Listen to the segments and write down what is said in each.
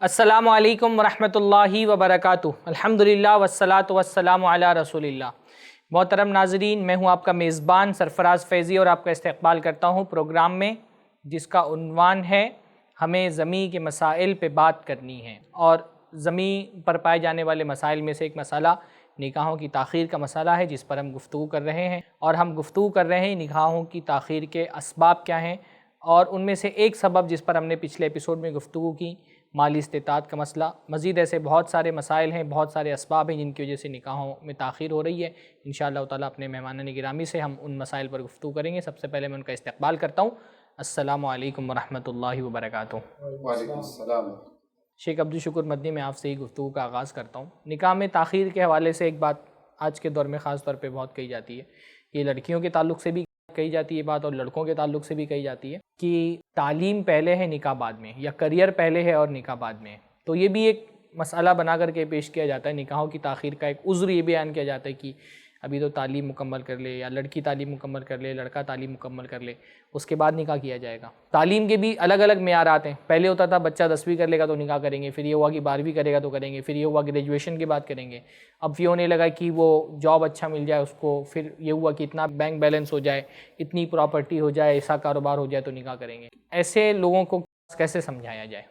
السلام علیکم ورحمۃ اللہ وبرکاتہ۔ الحمدللہ والصلاۃ والسلام علی رسول اللہ۔ محترم ناظرین، میں ہوں آپ کا میزبان سرفراز فیضی اور آپ کا استقبال کرتا ہوں پروگرام میں، جس کا عنوان ہے ہمیں زمین کے مسائل پہ بات کرنی ہے۔ اور زمین پر پائے جانے والے مسائل میں سے ایک مسئلہ نکاحوں کی تاخیر کا مسئلہ ہے، جس پر ہم گفتگو کر رہے ہیں، اور ہم گفتگو کر رہے ہیں نکاحوں کی تاخیر کے اسباب کیا ہیں، اور ان میں سے ایک سبب جس پر ہم نے پچھلے ایپیسوڈ میں گفتگو کی، مالی استطاعت کا مسئلہ۔ مزید ایسے بہت سارے مسائل ہیں، بہت سارے اسباب ہیں جن کی وجہ سے نکاحوں میں تاخیر ہو رہی ہے۔ انشاءاللہ تعالیٰ اپنے مہمانان گرامی سے ہم ان مسائل پر گفتگو کریں گے۔ سب سے پہلے میں ان کا استقبال کرتا ہوں۔ السلام علیکم ورحمۃ اللہ وبرکاتہ۔ وعلیکم السلام۔ شیخ عبدالشکر مدنی، میں آپ سے ہی گفتگو کا آغاز کرتا ہوں۔ نکاح میں تاخیر کے حوالے سے ایک بات آج کے دور میں خاص طور پہ بہت کہی جاتی ہے، یہ لڑکیوں کے تعلق سے بھی کہی جاتی ہے بات، اور لڑکوں کے تعلق سے بھی کہی جاتی ہے کہ تعلیم پہلے ہے نکاح بعد میں، یا کریئر پہلے ہے اور نکاح بعد میں ہے۔ تو یہ بھی ایک مسئلہ بنا کر کے پیش کیا جاتا ہے، نکاحوں کی تاخیر کا ایک عذر یہ بیان کیا جاتا ہے کہ ابھی تو تعلیم مکمل کر لے، یا لڑکی تعلیم مکمل کر لے، لڑکا تعلیم مکمل کر لے، اس کے بعد نکاح کیا جائے گا۔ تعلیم کے بھی الگ الگ معیارات ہیں۔ پہلے ہوتا تھا بچہ 10ویں کر لے گا تو نکاح کریں گے، پھر یہ ہوا کہ 12ویں کرے گا تو کریں گے، پھر یہ ہوا گریجویشن کے بعد کریں گے۔ اب یہ ہونے لگا کہ وہ جاب اچھا مل جائے اس کو، پھر یہ ہوا کہ اتنا بینک بیلنس ہو جائے، اتنی پراپرٹی ہو جائے، ایسا کاروبار ہو جائے تو نکاح کریں گے۔ ایسے لوگوں کو کیسے سمجھایا جائے؟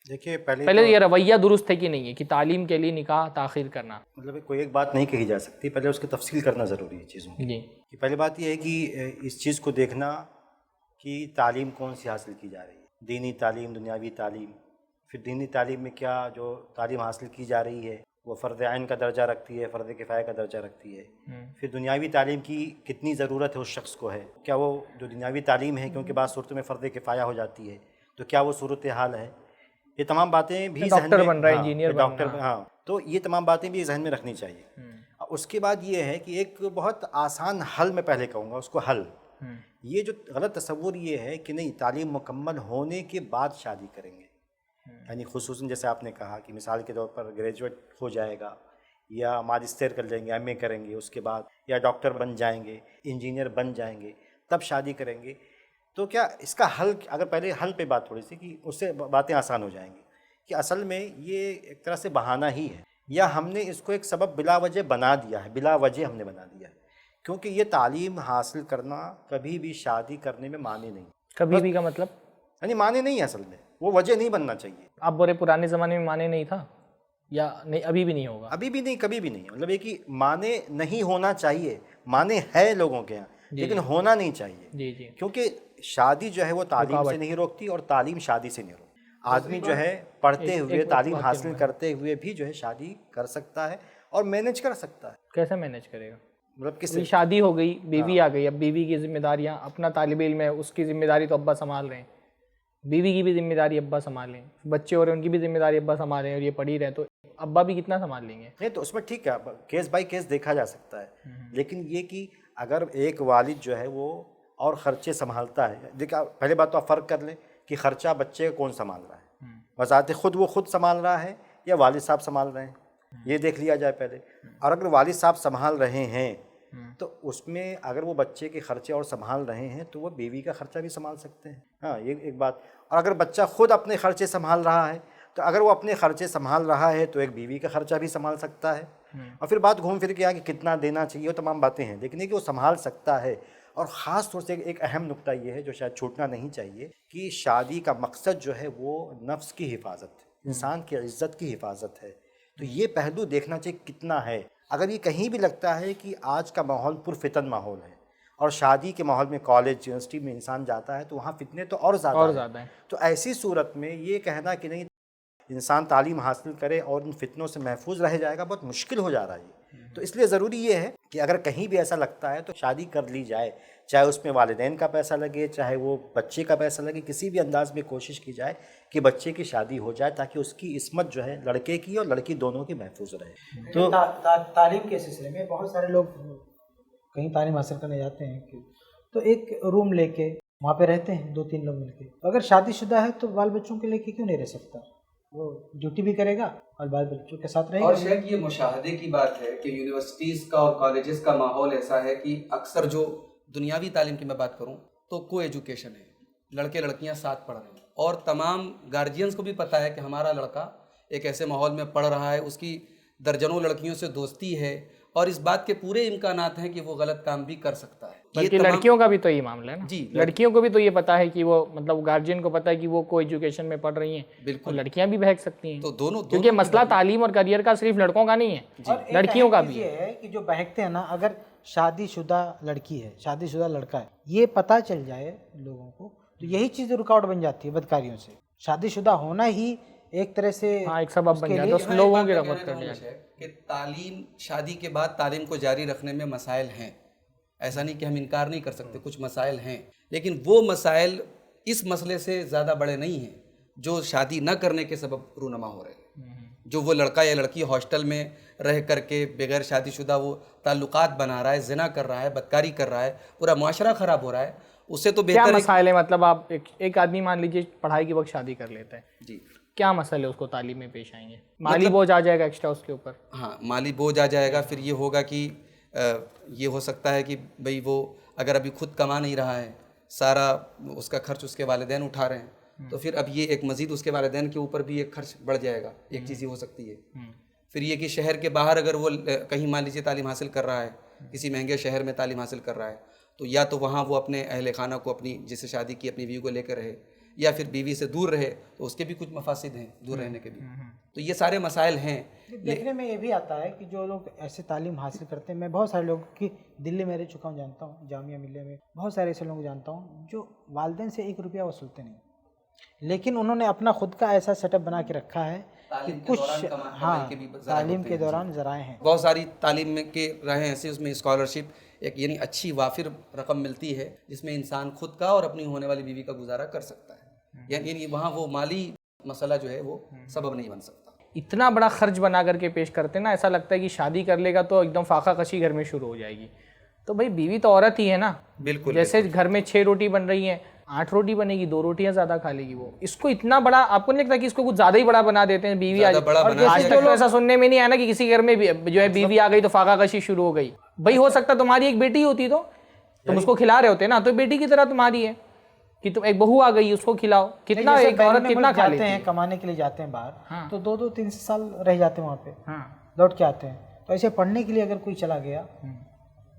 دیکھیے پہلے یہ رویہ درست ہے کہ نہیں ہے کہ تعلیم کے لیے نکاح تاخیر کرنا؟ مطلب کوئی ایک بات نہیں کہی جا سکتی، پہلے اس کی تفصیل کرنا ضروری ہے چیزوں کی۔ جی، کہ پہلی بات یہ ہے کہ اس چیز کو دیکھنا کہ تعلیم کون سی حاصل کی جا رہی ہے، دینی تعلیم، دنیاوی تعلیم۔ پھر دینی تعلیم میں کیا جو تعلیم حاصل کی جا رہی ہے وہ فرض عین کا درجہ رکھتی ہے، فرض کفایہ کا درجہ رکھتی ہے۔ پھر دنیاوی تعلیم کی کتنی ضرورت ہے اس شخص کو ہے، کیا وہ جو دنیاوی تعلیم ہے کیونکہ بعض صورتوں میں فرض کفایہ ہو جاتی ہے، تو کیا وہ صورتحال ہے؟ یہ تمام باتیں بھی ذہن ڈاکٹر میں، بن رہا ہے، انجینئر بن ڈاکٹر، رہا ہے، ہاں، تو یہ تمام باتیں بھی ذہن میں رکھنی چاہیے۔ اس کے بعد یہ ہے کہ ایک بہت آسان حل میں پہلے کہوں گا اس کو، حل یہ جو غلط تصور یہ ہے کہ نہیں تعلیم مکمل ہونے کے بعد شادی کریں گے، یعنی خصوصاً جیسے آپ نے کہا کہ مثال کے طور پر گریجویٹ ہو جائے گا، یا ماجسٹر کر لیں گے، ایم اے کریں گے، اس کے بعد یا ڈاکٹر بن جائیں گے، انجینئر بن جائیں گے، تب شادی کریں گے۔ تو کیا اس کا حل، اگر پہلے حل پہ بات تھوڑی سی کہ اس سے باتیں آسان ہو جائیں گی، کہ اصل میں یہ ایک طرح سے بہانہ ہی ہے، یا ہم نے اس کو ایک سبب بلا وجہ بنا دیا ہے، بلا وجہ ہم نے بنا دیا ہے، کیونکہ یہ تعلیم حاصل کرنا کبھی بھی شادی کرنے میں معنی نہیں۔ کبھی بھی کا مطلب یعنی معنی نہیں ہے، اصل میں وہ وجہ نہیں بننا چاہیے۔ آپ بولے پرانے زمانے میں معنی نہیں تھا، یا نہیں ابھی بھی نہیں ہوگا؟ ابھی بھی نہیں، کبھی بھی نہیں، مطلب یہ کہ معنی نہیں ہونا چاہیے، معنی ہے لوگوں کے یہاں لیکن ہونا نہیں چاہیے۔ جی جی، کیونکہ شادی جو ہے وہ تعلیم سے نہیں روکتی، اور تعلیم شادی سے نہیں روکتی۔ آدمی جو ہے پڑھتے ہوئے، تعلیم حاصل کرتے ہوئے بھی جو ہے شادی کر سکتا ہے اور مینیج کر سکتا ہے۔ کیسے مینیج کرے گا؟ مطلب کس شادی ہو گئی، بیوی آ گئی، اب بیوی کی ذمہ داریاں، اپنا طالب علم ہے اس کی ذمہ داری تو ابا سنبھال رہے ہیں، بیوی کی بھی ذمہ داری ابا سنبھالیں، بچے ہو رہے ہیں ان کی بھی ذمہ داری ابا سنبھال رہے ہیں، اور یہ پڑھی رہے تو ابا بھی کتنا سنبھال لیں گے؟ نہیں، تو اس میں ٹھیک ہے، کیس بائی کیس دیکھا جا سکتا ہے، لیکن یہ کہ اگر ایک والد جو ہے وہ اور خرچے سنبھالتا ہے، دیکھا پہلے بات تو آپ فرق کر لیں کہ خرچہ بچے کون سنبھال رہا ہے، بذات خود وہ خود سنبھال رہا ہے یا والد صاحب سنبھال رہے ہیں، یہ دیکھ لیا جائے پہلے۔ اور اگر والد صاحب سنبھال رہے ہیں تو اس میں اگر وہ بچے کے خرچے اور سنبھال رہے ہیں تو وہ بیوی کا خرچہ بھی سنبھال سکتے ہیں، ہاں یہ ایک بات۔ اور اگر بچہ خود اپنے خرچے سنبھال رہا ہے تو اگر وہ اپنے خرچے سنبھال رہا ہے تو ایک بیوی کا خرچہ بھی سنبھال سکتا ہے، اور پھر بات گھوم پھر کے کہ کتنا دینا چاہیے، وہ تمام باتیں ہیں، لیکن یہ کہ وہ سنبھال سکتا ہے۔ اور خاص طور سے ایک اہم نقطہ یہ ہے جو شاید چھوٹنا نہیں چاہیے کہ شادی کا مقصد جو ہے وہ نفس کی حفاظت، انسان کی عزت کی حفاظت ہے، تو یہ پہلو دیکھنا چاہیے کتنا ہے۔ اگر یہ کہیں بھی لگتا ہے کہ آج کا ماحول پرفتن ماحول ہے اور شادی کے ماحول میں کالج یونیورسٹی میں انسان جاتا ہے تو وہاں فتنے تو اور زیادہ ہیں، تو ایسی صورت میں یہ کہنا کہ نہیں انسان تعلیم حاصل کرے اور ان فتنوں سے محفوظ رہ جائے گا بہت مشکل ہو جا رہا ہے۔ تو اس لیے ضروری یہ ہے کہ اگر کہیں بھی ایسا لگتا ہے تو شادی کر لی جائے، چاہے اس میں والدین کا پیسہ لگے، چاہے وہ بچے کا پیسہ لگے، کسی بھی انداز میں کوشش کی جائے کہ بچے کی شادی ہو جائے تاکہ اس کی عصمت جو ہے لڑکے کی اور لڑکی دونوں کی محفوظ رہے۔ تو تعلیم کے سلسلے میں بہت سارے لوگ کہیں تعلیم حاصل کرنے جاتے ہیں تو ایک روم لے کے وہاں پہ رہتے ہیں 2-3 لوگ مل کے، اگر شادی شدہ ہے تو بال بچوں کے لے کے کیوں نہیں رہ سکتا؟ وہ ڈیوٹی بھی کرے گا اور بال بچوں کے ساتھ رہے گا۔ اور شیخ یہ مشاہدے کی بات ہے کہ یونیورسٹیز کا اور کالجز کا ماحول ایسا ہے کہ اکثر جو دنیاوی تعلیم کی میں بات کروں تو کو ایجوکیشن ہے، لڑکے لڑکیاں ساتھ پڑھ رہے ہیں، اور تمام گارجینز کو بھی پتہ ہے کہ ہمارا لڑکا ایک ایسے ماحول میں پڑھ رہا ہے، اس کی درجنوں لڑکیوں سے دوستی ہے اور اس بات کے پورے امکانات ہیں کہ وہ غلط کام بھی کر سکتا ہے۔ بلکہ لڑکیوں کا بھی تو یہ معاملہ ہے نا، جی، لڑکیوں کو بھی تو یہ پتا ہے کہ وہ مطلب گارجین کو پتا ہے کہ وہ کو ایجوکیشن میں پڑھ رہی ہیں، بالکل، لڑکیاں بھی بہک سکتی ہیں، تو دونوں کیونکہ مسئلہ تعلیم اور کریئر کا صرف لڑکوں کا نہیں ہے، لڑکیوں کا بھی یہ ہے کہ جو بہکتے ہیں نا، اگر شادی شدہ لڑکی ہے، شادی شدہ لڑکا ہے، یہ پتہ چل جائے لوگوں کو تو یہی چیز رکاوٹ بن جاتی ہے بدکاریوں سے۔ شادی شدہ ہونا ہی ایک طرح سے ایک سبب بن جاتا ہے، اس لوگوں کی رغبت کر لیا کہ تعلیم، شادی کے بعد تعلیم کو جاری رکھنے میں مسائل ہیں، ایسا نہیں کہ ہم انکار نہیں کر سکتے، کچھ مسائل ہیں، لیکن وہ مسائل اس مسئلے سے زیادہ بڑے نہیں ہیں جو شادی نہ کرنے کے سبب رونما ہو رہے ہیں۔ جو وہ لڑکا یا لڑکی ہاسٹل میں رہ کر کے بغیر شادی شدہ وہ تعلقات بنا رہا ہے، زنا کر رہا ہے، بدکاری کر رہا ہے، پورا معاشرہ خراب ہو رہا ہے، اس سے تو کیا بہتر مسائل ہے؟ مطلب آپ ایک آدمی مان لیجیے پڑھائی کے وقت شادی کر لیتا ہے، جی کیا مسئلے اس کو تعلیم میں پیش آئیں گے؟ مالی بوجھ آ جائے گا ایکسٹرا اس کے اوپر، ہاں، مالی بوجھ آ جائے گا، پھر یہ ہوگا کہ یہ ہو سکتا ہے کہ بھئی وہ اگر ابھی خود کما نہیں رہا ہے، سارا اس کا خرچ اس کے والدین اٹھا رہے ہیں، تو پھر اب یہ ایک مزید اس کے والدین کے اوپر بھی ایک خرچ بڑھ جائے گا، ایک چیز یہ ہو سکتی ہے۔ پھر یہ کہ شہر کے باہر اگر وہ کہیں مان لیجیے تعلیم حاصل کر رہا ہے، کسی مہنگے شہر میں تعلیم حاصل کر رہا ہے، تو یا تو وہاں وہ اپنے اہل خانہ کو، اپنی جس سے شادی کی اپنی بیوی کو لے کر رہے، یا پھر بیوی سے دور رہے، تو اس کے بھی کچھ مفاسد ہیں دور رہنے کے بھی، تو یہ سارے مسائل ہیں۔ دیکھنے میں یہ بھی آتا ہے کہ جو لوگ ایسے تعلیم حاصل کرتے ہیں، میں بہت سارے لوگ کی دلی میں رہ چکا ہوں، جانتا ہوں، جامعہ ملیہ میں بہت سارے ایسے لوگ جانتا ہوں جو والدین سے 1 روپیہ وصولتے نہیں، لیکن انہوں نے اپنا خود کا ایسا سیٹ اپ بنا کے رکھا ہے کہ کچھ تعلیم کے دوران ذرائع ہیں۔ بہت ساری تعلیم میں کے رہے ایسے، اس میں اسکالرشپ ایک یعنی اچھی وافر رقم ملتی ہے جس میں انسان خود کا اور اپنی ہونے والی بیوی کا گزارا کر سکتا ہے، یعنی وہاں وہ مالی مسئلہ جو ہے وہ سبب نہیں بن سکتا۔ اتنا بڑا خرچ بنا کر کے پیش کرتے نا، ایسا لگتا ہے کہ شادی کر لے گا تو ایک دم فاقہ کشی گھر میں شروع ہو جائے گی، تو بھائی بیوی تو عورت ہی ہے نا، بالکل، جیسے گھر میں 6 روٹی بن رہی ہیں، 8 روٹی بنے گی، 2 روٹیاں زیادہ کھا لے گی وہ، اس کو اتنا بڑا آپ کو نہیں لگتا کہ اس کو کچھ زیادہ ہی بڑا بنا دیتے ہیں بیوی؟ آج تک تو ایسا سننے میں نہیں آیا نا کہ کسی گھر میں جو ہے بیوی آ گئی تو فاقہ کشی شروع ہو گئی۔ بھائی ہو سکتا تمہاری ایک بیٹی ہوتی تو تم اس کو کھلا رہے ہوتے نا، تو بیٹی کی طرح تمہاری ہے کہ تم ایک بہو آ گئی اس کو کھلاؤ، کتنا ایک عورت کتنا کھا لیتی ہے؟ کمانے کے لیے جاتے ہیں باہر تو 2-2 3 سال رہ جاتے ہیں وہاں پہ، لوٹ کے آتے ہیں، تو ایسے پڑھنے کے لیے اگر کوئی چلا گیا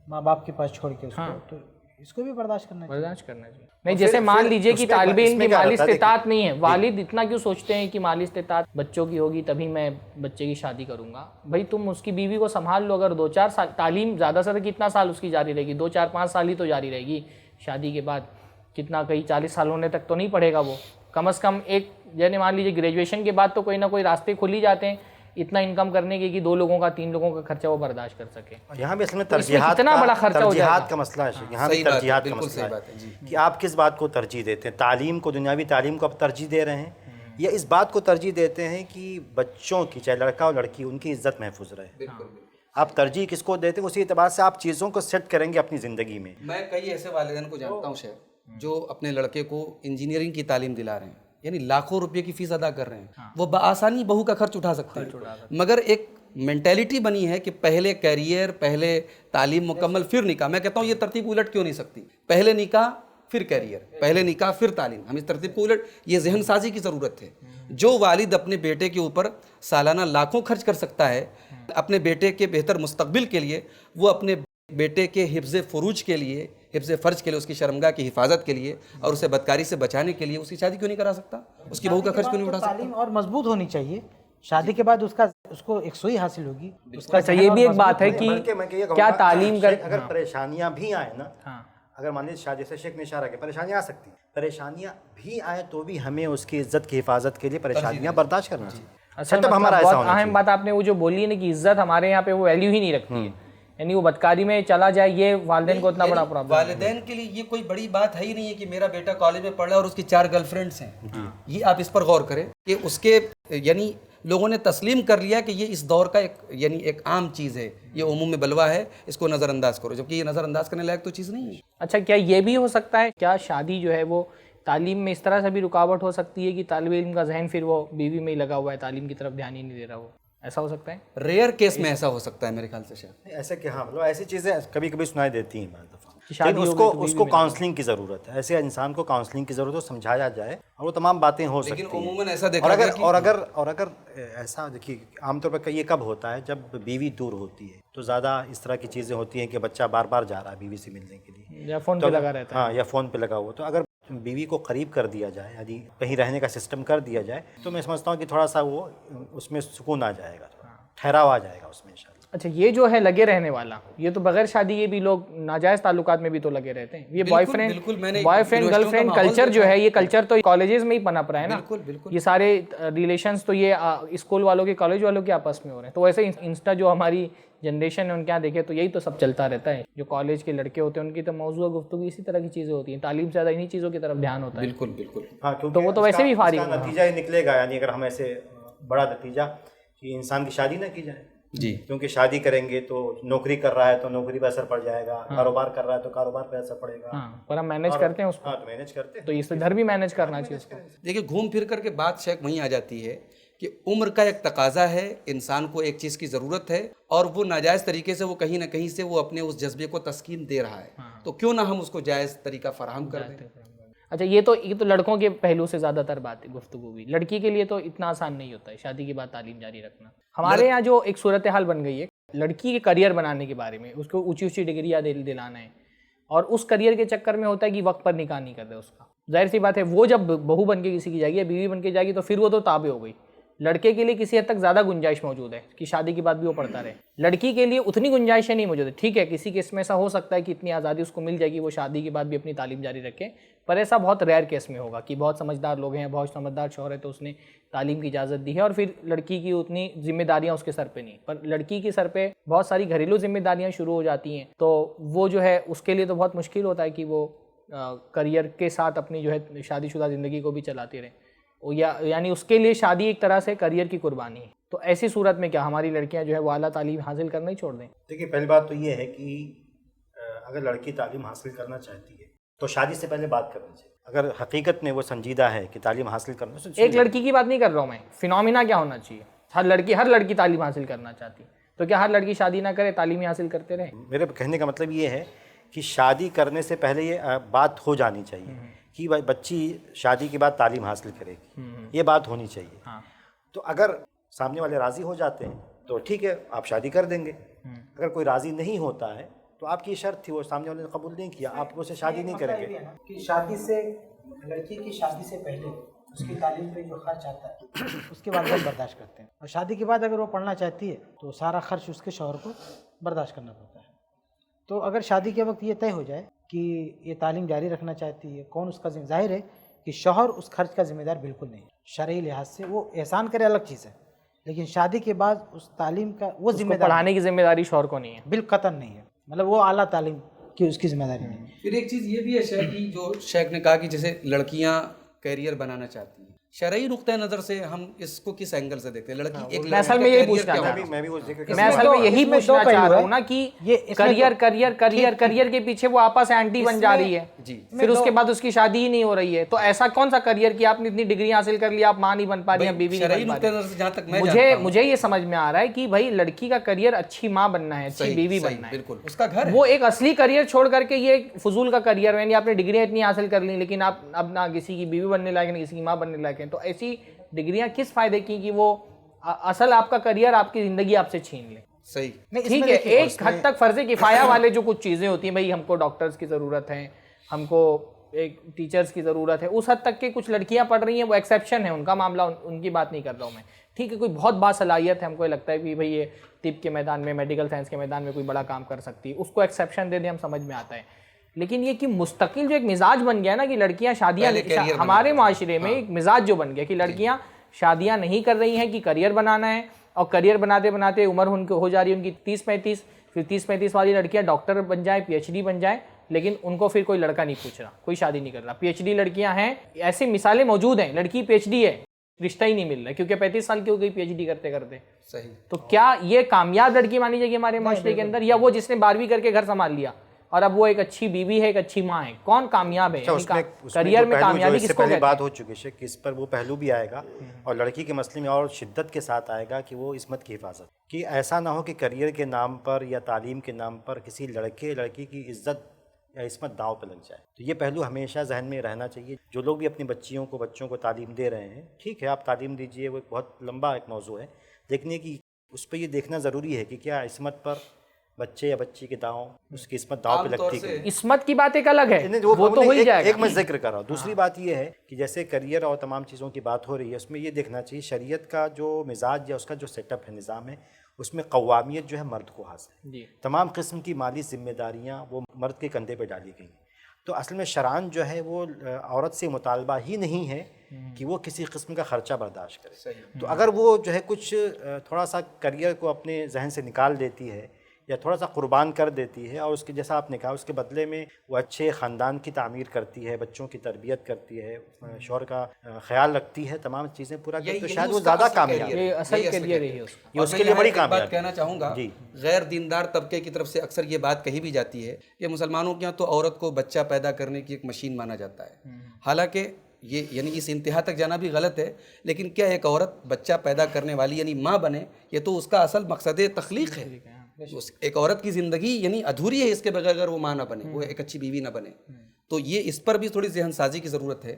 ماں باپ کے پاس چھوڑ کے اس کو، تو اس کو بھی برداشت کرنا چاہیے۔ نہیں، جیسے مان لیجئے کہ طالب علم کی مالی استطاعت نہیں ہے، والد اتنا کیوں سوچتے ہیں کہ مالی استطاعت بچوں کی ہوگی تبھی میں بچے کی شادی کروں گا؟ بھائی تم اس کی بیوی کو سنبھال لو، اگر 2-4 سال تعلیم زیادہ سے زیادہ کتنا سال اس کی جاری رہے گی؟ 2-4-5 سال ہی تو جاری رہے گی، شادی کے بعد کتنا کئی 40 سال ہونے تک تو نہیں پڑھے گا وہ، کم از کم ایک یعنی مان لیجیے گریجویشن کے بعد تو کوئی نہ کوئی راستے کھل ہی جاتے ہیں اتنا انکم کرنے کے کہ 2 لوگوں کا 3 لوگوں کا خرچہ وہ برداشت کر سکے۔ یہاں بھی اصل میں ترجیحات کا مسئلہ ہے، یہاں بھی ترجیحات کا مسئلہ ہے کہ آپ کس بات کو ترجیح دیتے ہیں، تعلیم کو، دنیاوی تعلیم کو آپ ترجیح دے رہے ہیں یا اس بات کو ترجیح دیتے ہیں کہ بچوں کی، چاہے لڑکا اور لڑکی، ان کی عزت محفوظ رہے؟ آپ ترجیح کس کو دیتے ہیں، اسی اعتبار سے آپ چیزوں کو سیٹ کریں گے اپنی زندگی میں۔ میں کئی ایسے والدین کو جانتا ہوں شہر جو اپنے لڑکے کو انجینئرنگ کی تعلیم دلا رہے ہیں، یعنی لاکھوں روپے کی فیس ادا کر رہے ہیں، وہ بآسانی بہو کا خرچ اٹھا سکتے ہیں، مگر ایک مینٹیلٹی بنی ہے کہ پہلے کیریئر، پہلے تعلیم مکمل پھر نکاح۔ میں کہتا ہوں یہ ترتیب الٹ کیوں نہیں سکتی؟ پہلے نکاح پھر کیریئر، پہلے نکاح پھر تعلیم، ہم اس ترتیب کو الٹ، یہ ذہن سازی کی ضرورت ہے۔ جو والد اپنے بیٹے کے اوپر سالانہ لاکھوں خرچ کر سکتا ہے اپنے بیٹے کے بہتر مستقبل کے لیے، وہ اپنے بیٹے کے حفظ فروج کے لیے، حفظ فرج کے لیے، اس کی شرمگاہ کی حفاظت کے لیے اور اسے بدکاری سے بچانے کے لیے اس کی شادی کیوں نہیں کرا سکتا؟ اس کی بہو کا خرچ کیوں نہیں اٹھا سکتا؟ تعلیم اور مضبوط ہونی چاہیے، شادی کے بعد اس کو ایک سوئی حاصل ہوگی۔ اچھا، یہ بھی ایک بات ہے کہ کیا تعلیم کر اگر پریشانیاں بھی آئیں نا، اگر مان لیجیے شادی سے شیخ نے اشارہ کیا، پریشانیاں آ سکتی ہیں، پریشانیاں بھی آئیں تو بھی ہمیں اس کی عزت کی حفاظت کے لیے پریشانیاں برداشت کرنا چاہیے۔ اصل ہمارا بہت اہم بات آپ نے وہ جو بولی ہے نا کہ عزت ہمارے یہاں پہ وہ ویلیو ہی نہیں رکھتی ہے، یعنی وہ بدکاری میں چلا جائے، یہ والدین کو اتنا بڑا پرابلم ہے۔ والدین کے لیے یہ کوئی بڑی بات ہے ہی نہیں ہے کہ میرا بیٹا کالج میں پڑھ رہا ہے اور اس کی 4 گرل فرینڈس ہیں، یہ آپ اس پر غور کریں کہ اس کے یعنی لوگوں نے تسلیم کر لیا کہ یہ اس دور کا ایک عام چیز ہے، یہ عموم میں بلوا ہے، اس کو نظر انداز کرو، جبکہ یہ نظر انداز کرنے لائق تو چیز نہیں ہے۔ اچھا، کیا یہ بھی ہو سکتا ہے، کیا شادی جو ہے وہ تعلیم میں اس طرح سے بھی رکاوٹ ہو سکتی ہے کہ طالب علم کا ذہن پھر وہ بیوی میں ہی لگا ہوا ہے، تعلیم کی طرف دھیان ہی نہیں دے رہا، وہ ایسا ہو سکتا ہے؟ ریئر کیس میں ایسا ہو سکتا ہے میرے خیال سے شاید، ایسے کہ ہاں مطلب ایسی چیزیں کبھی کبھی سنائی دیتی ہیں بعض دفعہ۔ لیکن اس کو کاؤنسلنگ کی ضرورت ہے، ایسے انسان کو کاؤنسلنگ کی ضرورت ہے، سمجھایا جائے اور وہ تمام باتیں ہو سکتی ہیں. لیکن عموماً ایسا دیکھا گیا کہ اور اگر ایسا دیکھیے عام طور پر یہ کب ہوتا ہے جب بیوی دور ہوتی ہے تو زیادہ اس طرح کی چیزیں ہوتی ہیں کہ بچہ بار بار جا رہا ہے بیوی سے ملنے کے لیے یا فون پہ لگا رہتا ہے. ہاں، یا فون پہ لگا ہوا. تو اگر بیوی کو قریب کر دیا جائے، یعنی کہیں رہنے کا سسٹم کر دیا جائے، تو میں سمجھتا ہوں کہ تھوڑا سا وہ اس میں سکون آ جائے گا، ٹھہراؤ آ جائے گا اس میں انشاءاللہ. اچھا، یہ جو ہے لگے رہنے والا، یہ تو بغیر شادی یہ بھی لوگ ناجائز تعلقات میں بھی تو لگے رہتے ہیں. یہ boy friend girl friend culture جو ہے، یہ کلچر تو کالجز میں ہی پنپ رہا ہے نا. یہ سارے ریلیشنز تو یہ اسکول والوں کے کالج والوں کے آپس میں ہو رہے ہیں. تو ویسے انسٹا جو ہماری جنریشن ہے ان کے یہاں دیکھے تو یہی تو سب چلتا رہتا ہے. جو کالج کے لڑکے ہوتے ہیں ان کی تو موضوع گفتگو اسی طرح کی چیزیں ہوتی ہیں. تعلیم سے زیادہ انہی چیزوں کی طرف دھیان ہوتا ہے. بالکل ہاں، تو وہ تو ویسے بھی فارغ کا نتیجہ یہ نکلے گا، یعنی اگر ہم ایسے بڑا نتیجہ کہ انسان کی شادی نہ کی جائے. جی، کیونکہ شادی کریں گے تو نوکری کر رہا ہے تو نوکری پہ اثر پڑ جائے گا، کاروبار کر رہا ہے تو کاروبار پہ اثر پڑے گا. ہاں، پر ہم مینیج کرتے ہیں اس کو. ہاں، تو مینیج کرتے ہیں. تو اس ادھر بھی مینیج کرنا چاہیے اس کو. دیکھیے گھوم پھر کر کے بات شیخ وہیں آ جاتی ہے کہ عمر کا ایک تقاضا ہے، انسان کو ایک چیز کی ضرورت ہے اور وہ ناجائز طریقے سے وہ کہیں نہ کہیں سے وہ اپنے اس جذبے کو تسکین دے رہا ہے. تو کیوں نہ ہم اس کو جائز طریقہ فراہم کر دیں. اچھا، یہ تو لڑکوں کے پہلو سے زیادہ تر بات ہے گفتگو بھی. لڑکی کے لیے تو اتنا آسان نہیں ہوتا ہے شادی کے بعد تعلیم جاری رکھنا. ہمارے یہاں جو ایک صورتحال بن گئی ہے لڑکی کے کریئر بنانے کے بارے میں، اس کو اونچی ڈگریاں دلانا ہے اور اس کریئر کے چکر میں ہوتا ہے کہ وقت پر نکاح نہیں کرتے اس کا. ظاہر سی بات ہے وہ جب بہو بن کے کسی کی جائے گی یا بیوی بن کے جائے گی تو پھر وہ تو تابع ہو گئی. لڑکے کے لیے کسی حد تک زیادہ گنجائش موجود ہے کہ شادی کے بعد بھی وہ پڑھتا رہے. لڑکی کے لیے اتنی گنجائشیں نہیں موجود ہے. ٹھیک ہے، کسی کیس میں ایسا ہو سکتا ہے کہ اتنی آزادی اس کو مل جائے گی وہ شادی کے بعد بھی اپنی تعلیم جاری رکھے، پر ایسا بہت ریئر کیس میں ہوگا کہ بہت سمجھدار لوگ ہیں، بہت سمجھدار شوہر ہے تو اس نے تعلیم کی اجازت دی ہے اور پھر لڑکی کی اتنی ذمہ داریاں اس کے سر پہ نہیں. پر لڑکی کے سر پہ بہت ساری گھریلو ذمہ داریاں شروع ہو جاتی ہیں تو وہ جو ہے اس کے لیے تو بہت مشکل ہوتا ہے کہ وہ کریئر کے ساتھ اپنی جو ہے شادی شدہ زندگی کو بھی چلاتے رہیں. یعنی اس کے لیے شادی ایک طرح سے کریئر کی قربانی ہے. تو ایسی صورت میں کیا ہماری لڑکیاں جو ہے وہ اعلیٰ تعلیم حاصل کرنا ہی چھوڑ دیں؟ دیکھیے، پہلی بات تو یہ ہے کہ اگر لڑکی تعلیم حاصل کرنا چاہتی ہے تو شادی سے پہلے بات کرنی چاہیے. اگر حقیقت میں وہ سنجیدہ ہے کہ تعلیم حاصل کرنا چاہیے. ایک لڑکی کی بات نہیں کر رہا ہوں میں، فینومینا کیا ہونا چاہیے. ہر لڑکی تعلیم حاصل کرنا چاہتی ہے تو کیا ہر لڑکی شادی نہ کرے تعلیم حاصل کرتے رہے؟ میرے کہنے کا مطلب یہ ہے کہ شادی کرنے سے پہلے یہ بات ہو جانی چاہیے کہ بچی شادی کے بعد تعلیم حاصل کرے گی، یہ بات ہونی چاہیے. تو اگر سامنے والے راضی ہو جاتے ہیں تو ٹھیک ہے، آپ شادی کر دیں گے. اگر کوئی راضی نہیں ہوتا ہے تو آپ کی شرط تھی، وہ سامنے والے نے قبول نہیں کیا، آپ اسے شادی نہیں کریں گے. کہ شادی سے لڑکی کی شادی سے پہلے اس کی تعلیم پہ جو خرچ آتا ہے اس کے والدین برداشت کرتے ہیں، اور شادی کے بعد اگر وہ پڑھنا چاہتی ہے تو سارا خرچ اس کے شوہر کو برداشت کرنا پڑتا ہے. تو اگر شادی کے وقت یہ طے ہو جائے کہ یہ تعلیم جاری رکھنا چاہتی ہے، کون اس کا ظاہر ہے کہ شوہر اس خرچ کا ذمہ دار بالکل نہیں ہے. شرعی لحاظ سے وہ احسان کرے الگ چیز ہے، لیکن شادی کے بعد اس تعلیم کا وہ ذمہ دار پڑھانے کی ذمہ داری شوہر کو نہیں ہے، بالقطع نہیں ہے. مطلب وہ اعلیٰ تعلیم کی اس کی ذمہ داری نہیں ہے. پھر ایک چیز یہ بھی ہے شیخ کی جو شیخ نے کہا کہ جیسے لڑکیاں کیریئر بنانا چاہتی ہیں، شرعی نقطہ نظر سے ہم اس کو کس اینگل سے دیکھتے ہیں؟ لڑکی ایک میں اصل میں یہی پوچھنا چاہ رہا ہوں، میں اصل میں یہی پوچھنا چاہ رہا ہوں نا کہ کریئر کے پیچھے وہ آپس اینٹی بن جا رہی ہے، پھر اس کے بعد اس کی شادی ہی نہیں ہو رہی ہے. تو ایسا کون سا کریئر کہ آپ نے اتنی ڈگری حاصل کر لی آپ ماں نہیں بن پا رہی ہیں، بیوی نہیں بن پا رہی. مجھے یہ سمجھ میں آ رہا ہے کہ بھائی لڑکی کا کریئر اچھی ماں بننا ہے، اچھی بیوی بننا ہے، بالکل اس کا گھر. وہ ایک اصلی کریئر چھوڑ کر کے یہ فضول کا کریئر ہے. یعنی آپ نے ڈگریاں اتنی حاصل کر لیں لیکن آپ اب نہ کسی کی بیوی بننے لائق نہ کسی کی ماں بننے لائق ہیں. تو ایسی ڈگریاں کس فائدے کی کہ وہ اصل آپ کا کریئر آپ کی زندگی آپ سے چھین لے. صحیح ٹھیک ہے، ایک حد تک فرض کفایہ والے جو کچھ چیزیں ہوتی ہیں، بھائی ہم کو ڈاکٹرز کی ضرورت ہے، ہم کو ایک ٹیچرز کی ضرورت ہے، اس حد تک کہ کچھ لڑکیاں پڑھ رہی ہیں وہ ایکسیپشن ہے، ان کا معاملہ، ان کی بات نہیں کر رہا ہوں میں. ٹھیک ہے، کوئی بہت باصلاحیت ہے، ہم کو لگتا ہے کہ بھائی یہ طب کے میدان میں، میڈیکل سائنس کے میدان میں کوئی بڑا کام کر سکتی ہے، اس کو ایکسیپشن دے دیں، ہم سمجھ میں آتا ہے. لیکن یہ کہ مستقل جو ایک مزاج بن گیا نا کہ لڑکیاں شادیاں، ہمارے معاشرے میں ایک مزاج جو بن گیا کہ لڑکیاں شادیاں نہیں کر رہی ہیں کہ کریئر بنانا ہے، اور کریئر بناتے بناتے عمر ان کو ہو جا رہی ہے ان کی 30-35، پھر 30-35 والی لڑکیاں ڈاکٹر بن جائیں، پی ایچ ڈی بن جائیں، لیکن ان کو پھر کوئی لڑکا نہیں پوچھ رہا، کوئی شادی نہیں کر رہا. پی ایچ ڈی لڑکیاں ہیں، ایسی مثالیں موجود ہیں، لڑکی پی ایچ ڈی ہے، رشتہ ہی نہیں مل رہا کیونکہ 35 سال کی ہو گئی پی ایچ ڈی کرتے کرتے. صحیح. تو کیا یہ کامیاب لڑکی مانی جائے گی ہمارے معاشرے کے اندر، یا وہ جس نے 12ویں کر کے گھر سنبھال لیا اور اب وہ ایک اچھی بیوی ہے، ایک اچھی ماں ہے؟ کون کامیاب ہے؟ کریئر میں کامیابی کس کو کہتے ہیں؟ بات ہو چکی ہے کہ اس پر وہ پہلو بھی آئے گا اور لڑکی کے مسئلے میں اور شدت کے ساتھ آئے گا کہ وہ عصمت کی حفاظت، کہ ایسا نہ ہو کہ کریئر کے نام پر یا تعلیم کے نام پر کسی لڑکی کی عزت یا عصمت داؤ پہ لگ جائے. تو یہ پہلو ہمیشہ ذہن میں رہنا چاہیے. جو لوگ بھی اپنی بچوں کو تعلیم دے رہے ہیں، ٹھیک ہے آپ تعلیم دیجیے، وہ ایک بہت لمبا ایک موضوع ہے، لیکن یہ کہ اس پہ یہ دیکھنا ضروری ہے کہ کیا عصمت پر بچے یا بچی کے داؤں اس کی عصمت داؤ پہ لگتی ہے. عصمت کی بات ایک الگ ہے، وہ تو ہو ہی جائے گا. ایک میں ذکر کر رہا ہوں. دوسری بات یہ ہے کہ جیسے کریئر اور تمام چیزوں کی بات ہو رہی ہے، اس میں یہ دیکھنا چاہیے شریعت کا جو مزاج یا اس کا جو سیٹ اپ ہے، نظام ہے، اس میں قوامیت جو ہے مرد کو حاصل ہے. جی. تمام قسم کی مالی ذمہ داریاں وہ مرد کے کندھے پہ ڈالی گئی ہیں. تو اصل میں شرعاً جو ہے وہ عورت سے مطالبہ ہی نہیں ہے کہ وہ کسی قسم کا خرچہ برداشت کرے. تو اگر وہ جو ہے کچھ تھوڑا سا کریئر کو اپنے ذہن سے نکال دیتی ہے یا تھوڑا سا قربان کر دیتی ہے، اور اس کے جیسا آپ نے کہا اس کے بدلے میں وہ اچھے خاندان کی تعمیر کرتی ہے، بچوں کی تربیت کرتی ہے، شوہر کا خیال رکھتی ہے، تمام چیزیں پورا کرتی ہے، تو شاید وہ زیادہ کامیاب ہے. یہ اصل کریئر ہے اس کا. یہ اس کے لیے بڑی کامیابی. بات کہنا چاہوں گا، غیر دیندار طبقے کی طرف سے اکثر یہ بات کہی بھی جاتی ہے کہ مسلمانوں کے یہاں تو عورت کو بچہ پیدا کرنے کی ایک مشین مانا جاتا ہے. حالانکہ یہ یعنی اس انتہا تک جانا بھی غلط ہے، لیکن کیا ایک عورت بچہ پیدا کرنے والی یعنی ماں بنے، یہ تو اس کا اصل مقصد تخلیق ہے. ایک عورت کی زندگی یعنی ادھوری ہے اس کے بغیر اگر وہ ماں نہ بنے، وہ ایک اچھی بیوی نہ بنے. تو یہ اس پر بھی تھوڑی ذہن سازی کی ضرورت ہے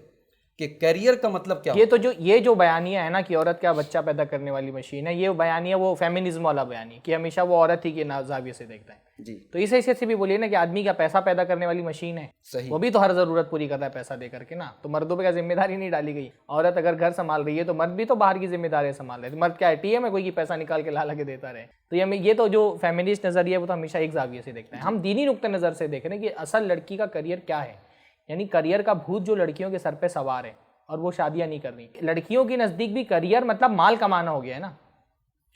کہ کیریئر کا مطلب کیا. یہ جو بیانیہ ہے نا کہ عورت کیا بچہ پیدا کرنے والی مشین ہے، یہ بیانیہ وہ فیمنزم والا بیانیہ کہ ہمیشہ وہ عورت ہی کے زاویے سے دیکھتا ہے. جی. تو اس حیثیت سے بھی بولیے نا کہ آدمی کا پیسہ پیدا کرنے والی مشین ہے، صحیح. وہ بھی تو ہر ضرورت پوری کرتا ہے پیسہ دے کر کے نا. تو مردوں پہ کیا ذمہ داری نہیں ڈالی گئی؟ عورت اگر گھر سنبھال رہی ہے تو مرد بھی تو باہر کی ذمہ داری سنبھال رہے ہیں. مرد کیا ATM ہے کوئی کی پیسہ نکال کے لا کے دیتا رہے؟ تو یہ تو جو فیمنسٹ نظریہ ہے وہ تو ہمیشہ ایک زاویے سے دیکھتا ہے. ہم دینی نقطہ نظر سے دیکھ رہے ہیں کہ اصل لڑکی کا کریئر کیا ہے. یعنی کریئر کا بھوت جو لڑکیوں کے سر پہ سوار ہے اور وہ شادیاں نہیں کر رہی. لڑکیوں کے نزدیک بھی کریئر مطلب مال کمانا ہو گیا ہے نا.